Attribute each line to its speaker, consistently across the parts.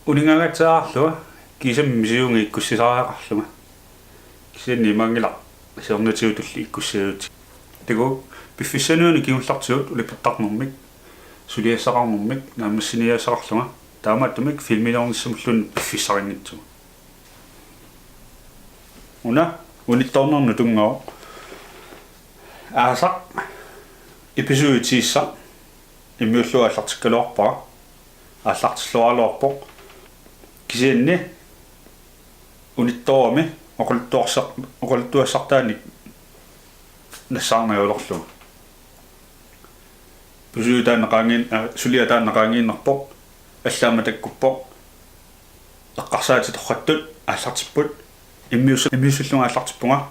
Speaker 1: Uningangatsaarlua kisam misiungi ikkussisaraaqarlunga kisanni mangila siornatiutulli ikkussiuuti tigu piffissanuuni kiullartigut ulipattarnermik suliassaqarnermik naamassiniassaqarlunga taamaattumik filminornissamllun piffissaringitsu una unittornernu tungao aasaq episodetiissa immiullu allartikkaluarpara аллартиллуарлуарпоқ кисианни унитторами оқултуассартааник нассаарнариулерлугу пусуутаанеқаангин сулиатаанеқаангииннарпоқ аллааматаккуппоқ эққарсаати торраттут ааллартиппут иммиуссуллунга ааллартиппунга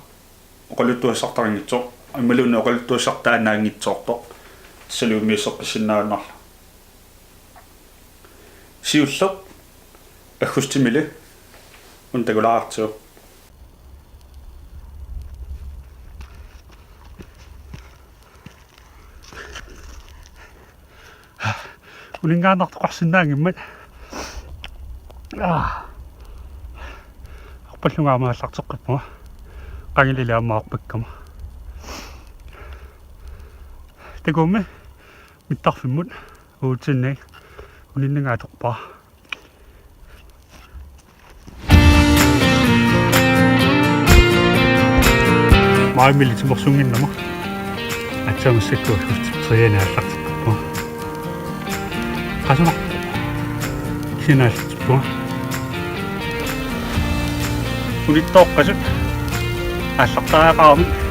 Speaker 1: оқултуассартарингитсоо иммалуна оқултуассартаанаангитсоорто салуумиуссеққиссиннааннарла siullaq agustimile untagulaartio ulingaanartoqarsinnaangimmat arpallungaamaаллартеққиппуга qangililiammaarpakkama tagumme mittarfimmut uutsinnaik uninngaatorpaa maamili timorsunginnama atsaamassakkuakkut trianaаллартиппуга qasuma sinaaltippuga unittoqqasut ааллартаақарми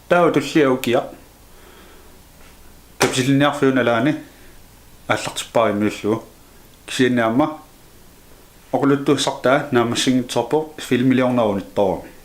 Speaker 1: таутуллиауkia капсилинниарфиуналаани ааллартиппаримиуллугу кисианнаама оқулуттуссартаа наамассингитсорпо филмилиорнарунитторами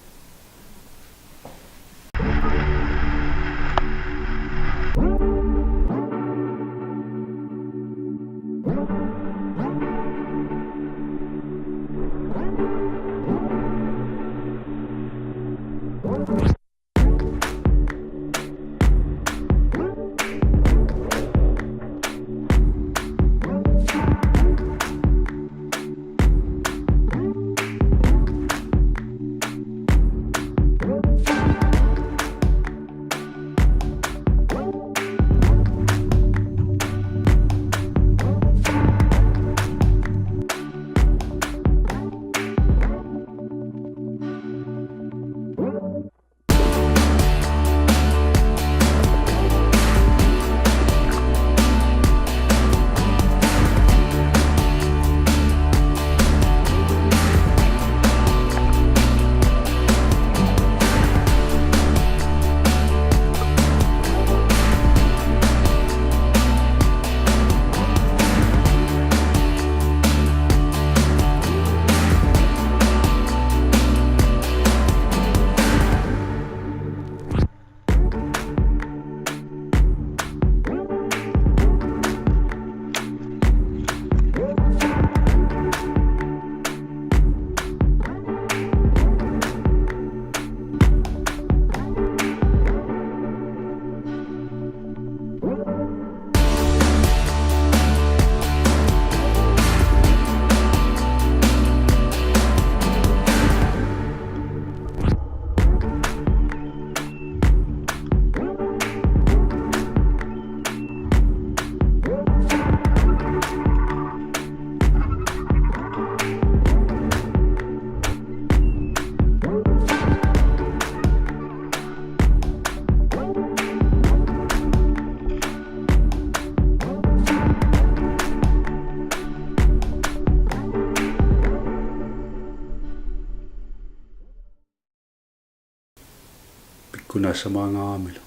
Speaker 1: pikkunassamaangaamilu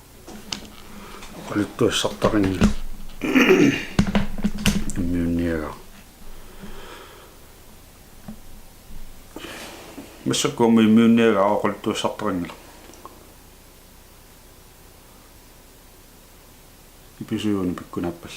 Speaker 1: qalittuissartaringilu immiunniaga массаккуумми иммиунниага аақултуссартарингила иписуюни пиккунаппал